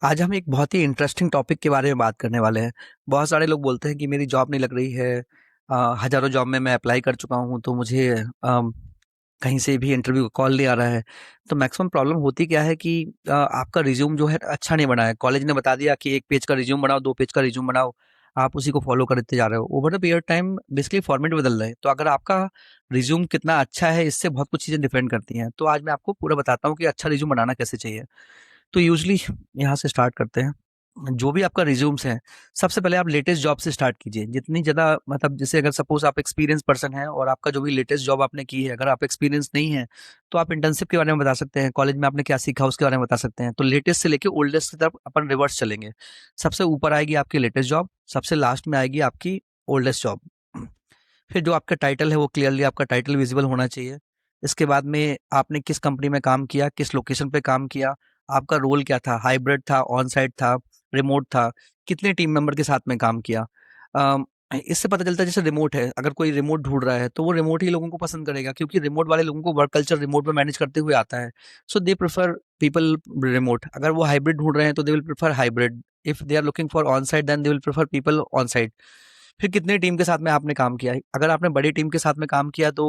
आज हम एक बहुत ही इंटरेस्टिंग टॉपिक के बारे में बात करने वाले हैं। बहुत सारे लोग बोलते हैं कि मेरी जॉब नहीं लग रही है। हज़ारों जॉब में मैं अप्लाई कर चुका हूँ, तो मुझे कहीं से भी इंटरव्यू कॉल नहीं आ रहा है। तो मैक्सिमम प्रॉब्लम होती क्या है कि आपका रिज्यूम जो है अच्छा नहीं बना है। कॉलेज ने बता दिया कि 1 पेज का रिज्यूम बनाओ, 2 पेज का रिज्यूम बनाओ। आप उसी को फॉलो करते जा रहे हो। Over the period time basically format बदल रहे हैं। तो अगर आपका रिज्यूम कितना अच्छा है, इससे बहुत कुछ चीज़ें डिपेंड करती हैं। तो आज मैं आपको पूरा बताता हूँ कि अच्छा रिज्यूम बनाना कैसे चाहिए। तो यूजली यहाँ से स्टार्ट करते हैं। जो भी आपका रिज्यूम्स है, सबसे पहले आप लेटेस्ट जॉब से स्टार्ट कीजिए। जितनी ज़्यादा मतलब जैसे अगर सपोज आप एक्सपीरियंस पर्सन हैं और आपका जो भी लेटेस्ट जॉब आपने की है, अगर आप एक्सपीरियंस नहीं है तो आप इंटर्नशिप के बारे में बता सकते हैं, कॉलेज में आपने क्या सीखा उसके बारे में बता सकते हैं। तो लेटेस्ट से लेके ओल्डेस्ट की तरफ अपन रिवर्स चलेंगे। सबसे ऊपर आएगी आपकी लेटेस्ट जॉब, सबसे लास्ट में आएगी आपकी ओल्डेस्ट जॉब। फिर जो आपका टाइटल है वो क्लियरली आपका टाइटल विजिबल होना चाहिए। इसके बाद में आपने किस कंपनी में काम किया, किस लोकेशन पे काम किया, आपका रोल क्या था, हाइब्रिड था, ऑन साइट था, रिमोट था, कितने टीम मेंबर के साथ में काम किया। अम, इससे पता चलता है जैसे रिमोट है, अगर कोई रिमोट ढूंढ रहा है तो वो रिमोट ही लोगों को पसंद करेगा, क्योंकि रिमोट वाले लोगों को वर्क कल्चर रिमोट में मैनेज करते हुए आता है। So they prefer people remote. अगर वो हाइब्रिड ढूंढ रहे हैं तो they will prefer hybrid. If they are looking for on site then they will prefer people on site. फिर कितने टीम के साथ में आपने काम किया है। अगर आपने बड़ी टीम के साथ में काम किया तो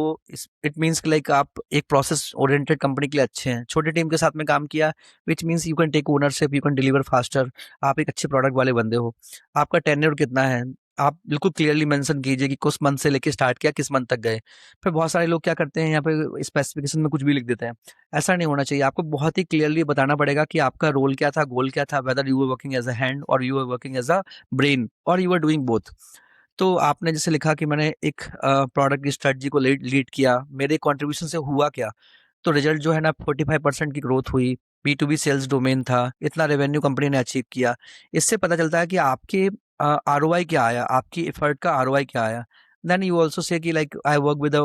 इट मीन्स लाइक आप एक प्रोसेस ओरिएंटेड कंपनी के लिए अच्छे हैं। छोटी टीम के साथ में काम किया, which means you can take ownership, you can deliver faster. आप एक अच्छे प्रोडक्ट वाले बंदे हो। आपका टेन्योर कितना है, आप बिल्कुल क्लियरली मेंशन कीजिए कि किस मंथ से लेके स्टार्ट किया, किस मंथ तक गए। फिर बहुत सारे लोग क्या करते हैं, यहाँ पे स्पेसिफिकेशन में कुछ भी लिख देते हैं। ऐसा नहीं होना चाहिए। आपको बहुत ही क्लियरली बताना पड़ेगा कि आपका रोल क्या था, गोल क्या था, whether you are working as a hand और you are working as a brain और यू आर डूइंग बोथ। तो आपने जैसे लिखा कि मैंने एक प्रोडक्ट की स्ट्रेटजी को लीड लीड किया, मेरे कंट्रीब्यूशन से हुआ क्या। तो रिजल्ट जो है ना 45% की ग्रोथ हुई। B2B सेल्स डोमेन था, इतना रेवेन्यू कंपनी ने अचीव किया। इससे पता चलता है कि आपके ROI क्या आया, आपकी एफर्ट का ROI क्या आया। देन यू ऑल्सो से कि like I work with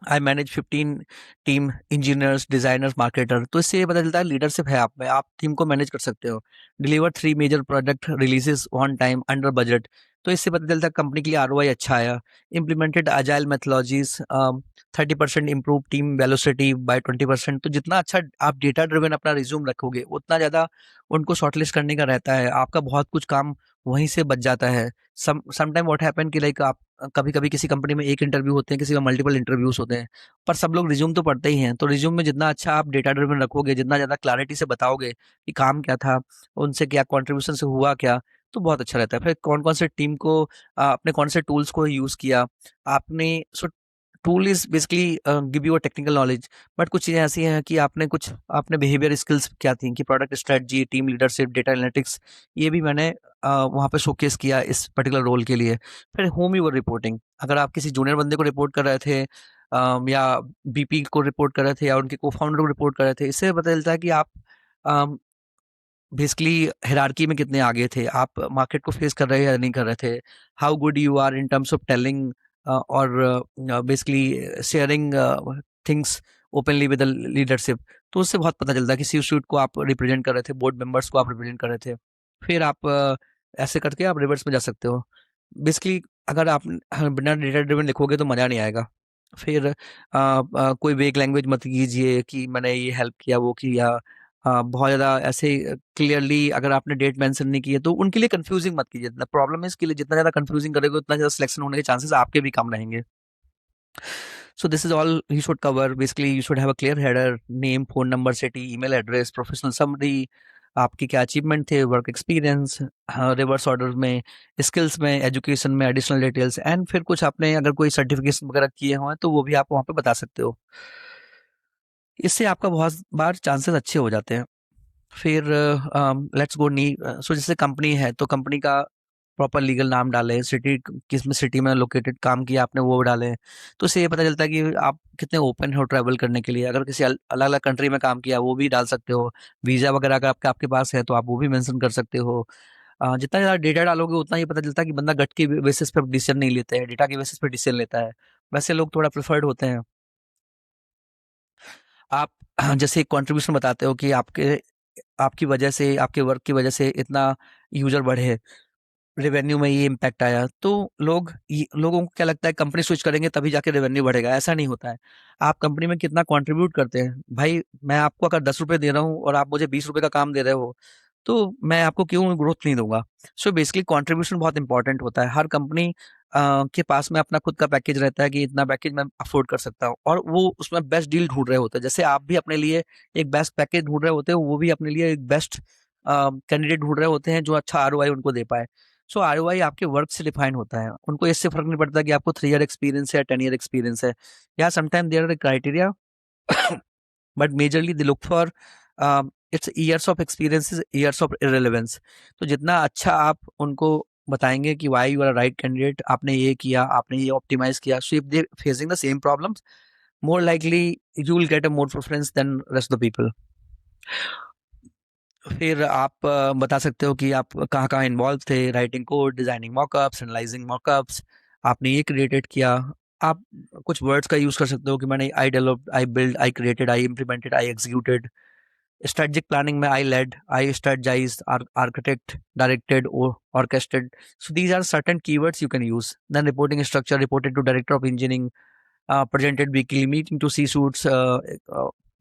I manage 15 team engineers, designers, marketer. तो इससे ये पता चलता है लीडरशिप है आप में, आप टीम को मैनेज कर सकते हो। Deliver 3 major product releases on time under budget. तो इससे पता चलता है कंपनी के लिए ROI अच्छा आया। Implemented agile methodologies, 30% improve team velocity by 20%। तो जितना अच्छा आप डेटा ड्रिवन अपना रिज्यूम रखोगे, उतना ज़्यादा उनको शॉर्टलिस्ट करने का रहता है। आपका बहुत कुछ काम वहीं से बच जाता है। समटाइम व्हाट हैपन कि लाइक आप कभी कभी किसी कंपनी में एक इंटरव्यू होते हैं, किसी में मल्टीपल इंटरव्यूज होते हैं, पर सब लोग रिज्यूम तो पढ़ते ही हैं। तो रिज्यूम में जितना अच्छा आप डेटा ड्रिवन रखोगे, जितना ज़्यादा क्लैरिटी से बताओगे कि काम क्या था, उनसे क्या कॉन्ट्रीब्यूशन से हुआ क्या, तो बहुत अच्छा रहता है। फिर कौन कौन से टीम को आपने कौन से टूल्स को यूज़ किया आपने। So tool is basically give you a technical knowledge. But कुछ चीज़ें ऐसी हैं कि आपने बिहेवियर स्किल्स क्या थी, कि product strategy, team leadership, data analytics, ये भी मैंने वहाँ पे शोकेस किया इस पर्टिकुलर रोल के लिए। फिर होम यू वर रिपोर्टिंग, अगर आप किसी जूनियर बंदे को रिपोर्ट कर रहे थे, या BP को रिपोर्ट कर रहे थे, या उनके को फाउंडर को रिपोर्ट कर रहे थे, इससे पता चलता है कि आप बेसिकली हायरार्की में कितने आगे थे, आप मार्केट को फेस कर रहे हैं या नहीं कर रहे थे। How good you are in terms of telling और basically sharing things openly with the leadership. तो उससे बहुत पता चलता है कि सी सूट को आप रिप्रेजेंट कर रहे थे, बोर्ड मेंबर्स को आप रिप्रेजेंट कर रहे थे। फिर आप ऐसे करके आप रिवर्स में जा सकते हो। बेसिकली अगर आप बिना डेटा ड्रिवन लिखोगे तो मज़ा नहीं आएगा। फिर कोई वेग लैंग्वेज मत कीजिए कि मैंने ये हेल्प किया, वो किया। बहुत ज़्यादा ऐसे क्लियरली अगर आपने डेट मेंशन नहीं की है तो उनके लिए कंफ्यूजिंग मत कीजिए। प्रॉब्लम है इसके लिए, जितना ज़्यादा कंफ्यूजिंग करेंगे उतना ज़्यादा सिलेक्शन होने के चांसेस आपके भी कम रहेंगे। So this is all you should cover. Basically, you should have a clear header, name, phone number, city, email address, professional summary, आपके क्या अचीवमेंट थे, वर्क एक्सपीरियंस, रिवर्स ऑर्डर में, स्किल्स में, एजुकेशन में, एडिशनल डिटेल्स, एंड फिर कुछ आपने अगर कोई सर्टिफिकेशन वगैरह किए हों तो वो भी आप वहाँ पे बता सकते हो। इससे आपका बहुत बार चांसेस अच्छे हो जाते हैं। फिर लेट्स गो नी। सो जैसे कंपनी है तो कंपनी का प्रॉपर लीगल नाम डालें, सिटी किस में सिटी में लोकेटेड काम किया आपने वो डालें। तो इससे ये पता चलता है कि आप कितने ओपन हो ट्रैवल करने के लिए। अगर किसी अलग अलग कंट्री में काम किया वो भी डाल सकते हो। वीज़ा वगैरह अगर आपके पास है तो आप वो भी मेंशन कर सकते हो। जितना ज़्यादा डेटा डालोगे उतना ही पता चलता है कि बंदा गट के बेसिस पे डिसीजन नहीं लेते हैं, डेटा के बेसिस पे डिसीजन लेता है। वैसे लोग थोड़ा प्रेफर्ड होते हैं। आप जैसे कंट्रीब्यूशन बताते हो कि आपकी वजह से, आपके वर्क की वजह से इतना यूजर बढ़े, रेवेन्यू में ये इम्पैक्ट आया, तो लोगों को क्या लगता है कंपनी स्विच करेंगे तभी जाके रेवेन्यू बढ़ेगा। ऐसा नहीं होता है। आप कंपनी में कितना कंट्रीब्यूट करते हैं। भाई मैं आपको अगर 10 रुपए दे रहा हूँ और आप मुझे 20 रुपए का काम दे रहे हो, तो मैं आपको क्यों ग्रोथ नहीं दूंगा। सो बेसिकली कंट्रीब्यूशन बहुत इंपॉर्टेंट होता है। हर कंपनी के पास में अपना खुद का पैकेज रहता है कि इतना पैकेज मैं अफोर्ड कर सकता हूँ, और वो उसमें बेस्ट डील ढूंढ रहे होते हैं। जैसे आप भी अपने लिए एक बेस्ट पैकेज ढूंढ रहे होते हैं, वो भी अपने लिए एक बेस्ट कैंडिडेट ढूंढ रहे होते हैं जो अच्छा आरओआई उनको दे पाए। सो आरओआई आपके वर्क से डिफाइन होता है। उनको इससे फर्क नहीं पड़ता कि आपको 3 ईयर एक्सपीरियंस है या 10 ईयर एक्सपीरियंस है, या sometime there are criteria but majorly they look for its years of experience, years of irrelevance. तो जितना अच्छा आप उनको बताएंगे कि why you are right candidate, आपने ये किया, आपने ये ऑप्टिमाइज किया, so if they facing the same problems, more likely you will get a more preference than rest of the people. फिर आप बता सकते हो कि आप कहाँ कहाँ इन्वॉल्व थे, writing code, designing mockups, analysing mockups, आपने ये क्रिएटेड किया। आप कुछ वर्ड्स का यूज कर सकते हो कि मैंने I developed, I build, I created, I implemented, I executed. Strategic planning में I led, I strategized, architect, directed, orchestrated. So these are certain keywords you can use. Then reporting structure, reported to director of engineering, presented weekly meeting to C-suits,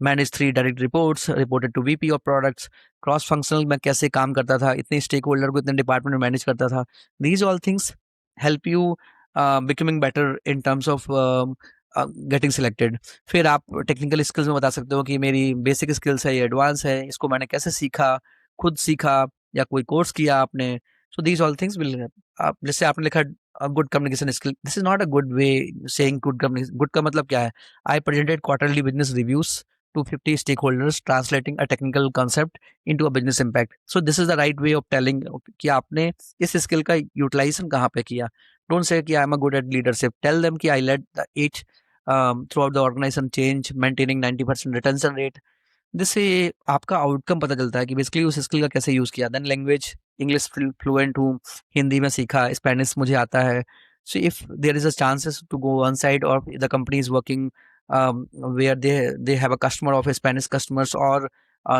managed 3 direct reports, reported to VP of products, cross functional मैं कैसे काम करता था, इतने stake holder को इतने department में manage करता था। These all things help you becoming better in terms of getting selected. फिर आप टेक्निकल स्किल्स में बता सकते हो कि मेरी बेसिक स्किल्स है, ये एडवांस है, इसको मैंने कैसे सीखा, खुद सीखा या कोई कोर्स किया आपने। सो दीज ऑल थिंग्स विल, जैसे आपने लिखा good communication skill, this is not a good way saying good communication. Good का मतलब क्या है? I presented quarterly business reviews to 50 stakeholders, translating a technical concept into a business impact. So this is the right way of telling कि आपने इस skill का utilisation कहाँ पे किया। Don't say कि I'm a good at leadership. Tell them कि I led the each throughout the organization change, maintaining 90% retention rate. जिससे आपका आउटकम पता चलता है कि बेसिकली उस स्किल का कैसे यूज किया। देन लैंग्वेज, इंग्लिश फ्लुएंट हूँ, हिंदी में सीखा, स्पेनिश मुझे आता है। So if there is a chances to go one side और the company is working where they have a customer of Spanish customers, or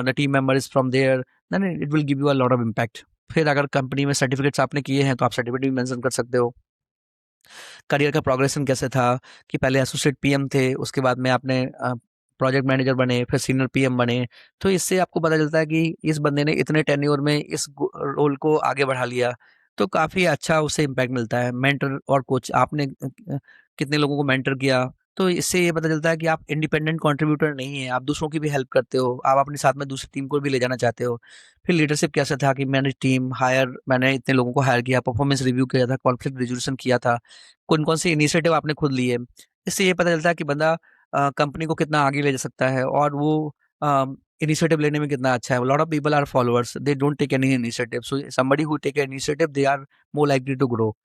the team member is from there, then it will give you a lot of impact. फिर अगर company में certificates आपने किए हैं तो आप certificate भी mention कर सकते हो। करियर का प्रोग्रेशन कैसे था कि पहले एसोसिएट पीएम थे, उसके बाद में आपने प्रोजेक्ट मैनेजर बने, फिर सीनियर पीएम बने। तो इससे आपको पता चलता है कि इस बंदे ने इतने टेन्योर में इस रोल को आगे बढ़ा लिया। तो काफ़ी अच्छा उससे इम्पैक्ट मिलता है। मेंटर और कोच, आपने कितने लोगों को मेंटर किया, तो इससे ये पता चलता है कि आप इंडिपेंडेंट कंट्रीब्यूटर नहीं है, आप दूसरों की भी हेल्प करते हो, आप अपने साथ में दूसरी टीम को भी ले जाना चाहते हो। फिर लीडरशिप कैसा था कि मैंने टीम हायर, मैंने इतने लोगों को हायर किया, परफॉर्मेंस रिव्यू किया था, कॉन्फ्लिक्ट रिजोल्यूशन किया था, कौन कौन से इनिशिएटिव आपने खुद लिए। इससे ये पता चलता है कि बंदा कंपनी को कितना आगे ले जा सकता है, और वो इनिशिएटिव लेने में कितना अच्छा है। Lot of people are followers, they don't take any initiative, so somebody who take initiative they are more likely to grow.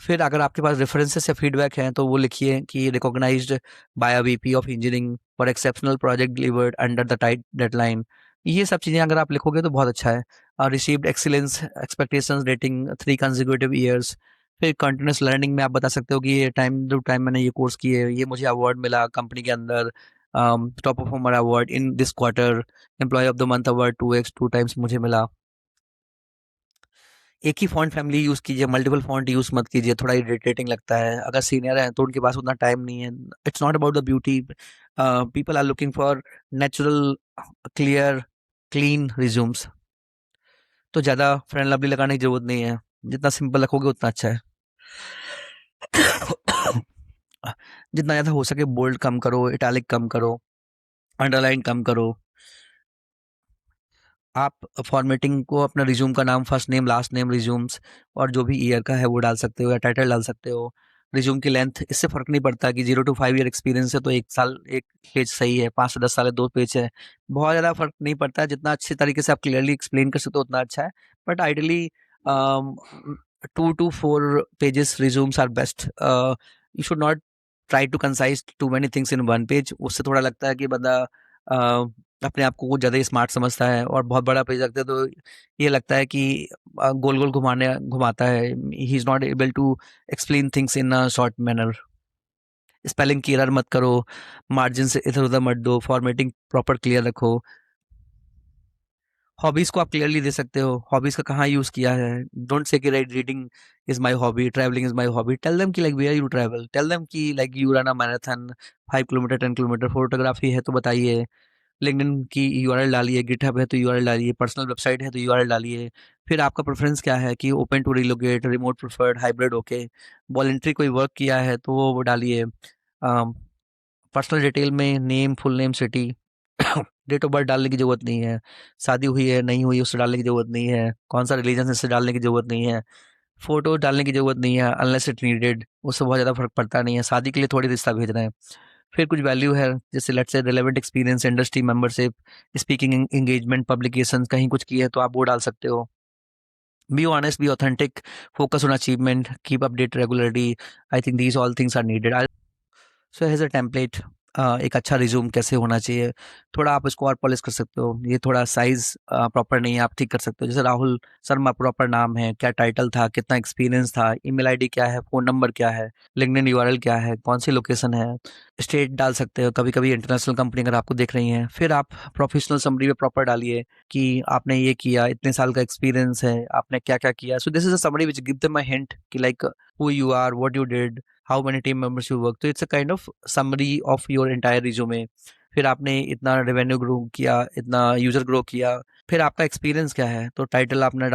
फिर अगर आपके पास रेफरेंसेस या फीडबैक हैं तो वो लिखिए कि recognised by a VP of engineering for exceptional project delivered under the tight deadline. ये सब चीज़ें अगर आप लिखोगे तो बहुत अच्छा है। Received excellence expectations rating 3 consecutive years. फिर कंटिन्यूस लर्निंग में आप बता सकते हो कि ये टाइम टू टाइम मैंने ये कोर्स किए, ये मुझे अवार्ड मिला कंपनी के अंदर, top performer award in this quarter, employ of the month award 2x 2 times मुझे मिला। एक ही फॉन्ट फैमिली यूज कीजिए, मल्टीपल फॉन्ट यूज मत कीजिए, थोड़ा इरिटेटिंग लगता है। अगर सीनियर है तो उनके पास उतना टाइम नहीं है। It's not about the beauty, people are looking for natural, clear, clean resumes. तो ज़्यादा फ्रेंड लवली लगाने की जरूरत नहीं है, जितना सिंपल रखोगे उतना अच्छा है। जितना ज़्यादा हो सके बोल्ड कम करो, इटैलिक कम करो, अंडरलाइन कम करो। आप फॉर्मेटिंग को अपना रिज्यूम का नाम, first name last name resumes, और जो भी ईयर का है वो डाल सकते हो, या टाइटल डाल सकते हो। रिज्यूम की लेंथ, इससे फर्क नहीं पड़ता कि 0 to 5 ईयर एक्सपीरियंस है तो 1 साल एक पेज सही है, 5 से 10 साल है 2 पेज है। बहुत ज़्यादा फर्क नहीं पड़ता है, जितना अच्छे तरीके से आप क्लियरली एक्सप्लेन कर सकते हो उतना अच्छा है। But ideally 2 to 4 pages resumes are best. You should not try to concise too many things in 1 page. उससे थोड़ा लगता है कि बंदा अपने आप को कुछ ज़्यादा ही स्मार्ट समझता है, और बहुत बड़ा पेज रखते हैं तो ये लगता है कि गोल गोल घुमाता है। He is not able to explain things in a short manner. Spelling की एरर मत करो, मार्जिन से इधर उधर मत दो, फॉर्मेटिंग प्रॉपर क्लियर रखो। हॉबीज को आप क्लियरली दे सकते हो, हॉबीज का कहाँ यूज किया है। डोंट से कि right reading is my hobby, travelling is my hobby. Tell them कि like where you travel, tell them कि like you run a marathon 5 kilometre 10 kilometre. Photography है तो बताइए। लिंक्डइन की यूआरएल डालिए, गिटहब है तो यूआरएल डालिए, पर्सनल वेबसाइट है तो यूआरएल डालिए। फिर आपका प्रेफरेंस क्या है कि open to relocate, remote preferred, hybrid, okay. Voluntary कोई वर्क किया है तो वो डालिए। पर्सनल डिटेल में name, full name, city, date of birth डालने की ज़रूरत नहीं है। शादी हुई है नहीं हुई उससे डालने की ज़रूरत नहीं है। कौन सा रिलीजन है इससे डालने की ज़रूरत नहीं है। फ़ोटो डालने की ज़रूरत नहीं है अनलेस इट नीडेड, उससे बहुत ज़्यादा फ़र्क पड़ता नहीं है, शादी के लिए थोड़ी रिश्ता भेज रहे हैं। फिर कुछ वैल्यू है जैसे let's say relevant experience, industry membership, speaking engagement, publication कहीं कुछ किया है तो आप वो डाल सकते हो। Be honest, be authentic, focus on achievement, keep update regularly. I think these all things are needed. So as a template एक अच्छा रिज्यूम कैसे होना चाहिए, थोड़ा आप इसको और पॉलिश कर सकते हो। ये थोड़ा साइज प्रॉपर नहीं है, आप ठीक कर सकते हो। जैसे राहुल शर्मा प्रॉपर नाम है, क्या टाइटल था, कितना एक्सपीरियंस था, ईमेल आईडी क्या है, फ़ोन नंबर क्या है, लिंक्डइन यूआरएल क्या है, कौन सी लोकेशन है, स्टेट डाल सकते हो। कभी कभी इंटरनेशनल कंपनी अगर आपको देख रही हैं। फिर आप प्रोफेशनल समरी में प्रॉपर डालिए कि आपने ये किया, इतने साल का एक्सपीरियंस है, आपने क्या क्या किया। So this is a summary which give them a hint कि like who you are, what you did, how many team members you work. तो it's a kind of summary of your entire resume. फिर आपने इतना revenue grow किया, इतना user grow किया, फिर आपका एक्सपीरियंस क्या है, तो टाइटल आपने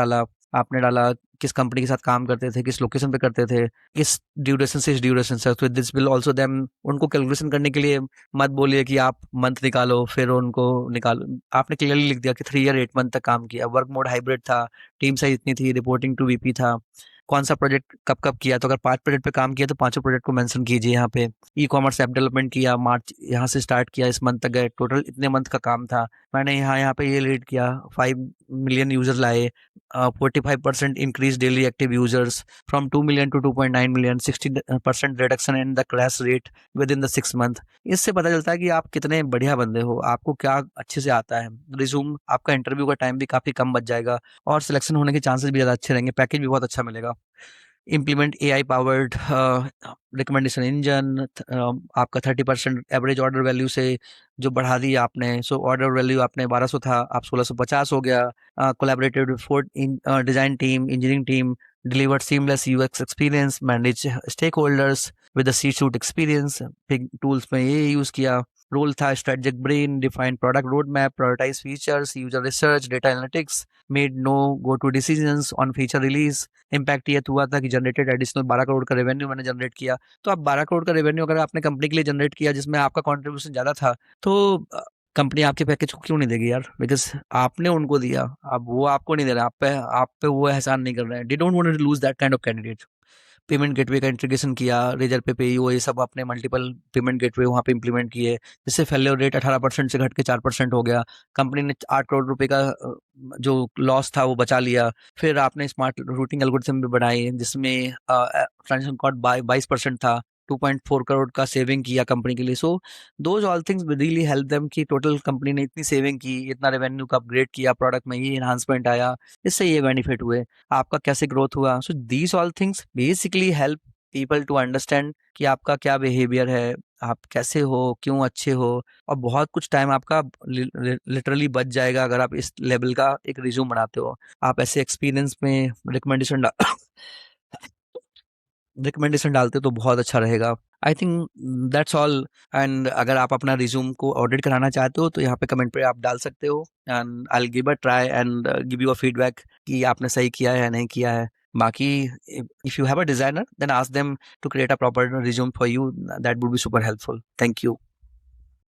डाला किस कंपनी के साथ काम करते थे, किस लोकेशन पे करते थे, किस ड्यूरेशन से इस ड्यूरेशन से। तो दिस विल ऑल्सो देम, उनको कैलकुलेशन करने के लिए मत बोलिए कि आप मंथ निकालो फिर उनको निकालो। आपने क्लियरली लिख दिया कि 3 ईयर 8 मंथ तक काम किया, वर्क मोड हाइब्रिड था, टीम साइज इतनी थी, रिपोर्टिंग टू वीपी था, कौन सा प्रोजेक्ट कब कब किया। तो अगर 5 प्रोजेक्ट पे काम किया तो पांचों प्रोजेक्ट को मेंशन कीजिए यहाँ पे। ई कॉमर्स ऐप डेवलपमेंट किया, मार्च यहाँ से स्टार्ट किया, इस मंथ तक गए, टोटल इतने मंथ का काम था, मैंने यहाँ यहाँ पे ये लीड किया, 5 मिलियन यूजर लाए, 45% increase daily active users from 2 million to 2.9 million, 60% reduction in the crash rate within the 6 month. इससे पता चलता है कि आप कितने बढ़िया बंदे हो, आपको क्या अच्छे से आता है। रिज्यूम आपका इंटरव्यू का टाइम भी काफी कम बच जाएगा और सिलेक्शन होने के चांसेस भी ज़्यादा अच्छे रहेंगे, पैकेज भी बहुत अच्छा मिलेगा। Implement AI powered recommendation engine, आपका 30% एवरेज ऑर्डर वैल्यू से जो बढ़ा दिया आपने। सो ऑर्डर वैल्यू आपने 1200 था, आप 1650 हो गया। Collaborated fort design team, engineering team, delivered seamless UX experience, manage stakeholders with the C-suite experience, big tools में ये यूज किया। रोल था strategic brain, define product roadmap, prioritize features, user research, data analytics, made no go to decisions on feature release। Impact ये हुआ था कि generated additional 12 crore का revenue मैंने जनरेट किया। तो आप 12 करोड़ का रेवेन्यू अगर आपने कंपनी के लिए जनरेट किया जिसमें आपका कंट्रीब्यूशन ज़्यादा था, तो कंपनी आपके पैकेज को क्यों नहीं देगी यार, बिकॉज आपने उनको दिया, अब वो आपको नहीं दे रहा, आप पे वो एहसान नहीं कर रहे हैं। They don't want to lose that kind of candidate. Payment gateway का इंटीग्रेशन किया, रेजर पे पेईओ, ये सब आपने मल्टीपल पेमेंट गेटवे वहाँ पे इंप्लीमेंट किए, जिससे फेल्योर रेट 18% से घट के 4% हो गया। कंपनी ने 8 करोड़ रुपए का जो लॉस था वो बचा लिया। फिर आपने स्मार्ट रूटिंग एल्गोरिथम भी बनाई जिसमें ट्रांजेक्शन कॉस्ट 22% था, 2.4 करोड़ का सेविंग किया कंपनी के लिए। So those all things really help them कि टोटल कंपनी ने इतनी सेविंग की, इतना रेवेन्यू का अपग्रेड किया, प्रोडक्ट में ये इन्हांसमेंट आया, इससे ये बेनिफिट हुए, आपका कैसे ग्रोथ हुआ। So these all things basically help people to understand कि आपका क्या बिहेवियर है, आप कैसे हो, क्यों अच्छे हो। और बहुत कुछ टाइम आपका लिटरली बच जाएगा अगर आप इस लेवल का एक रिज्यूम बनाते हो। आप ऐसे एक्सपीरियंस में रिकमेंडेशन रिकमेंडेशन डालते तो बहुत अच्छा रहेगा। I think that's all. And अगर आप अपना रिज्यूम को ऑडिट कराना चाहते हो तो यहाँ पे कमेंट पे आप डाल सकते हो, and I will give a try and give you a feedback कि आपने सही किया है या नहीं किया है। बाकी if you have a designer then ask them to create a proper resume for you, that would be super helpful. Thank you.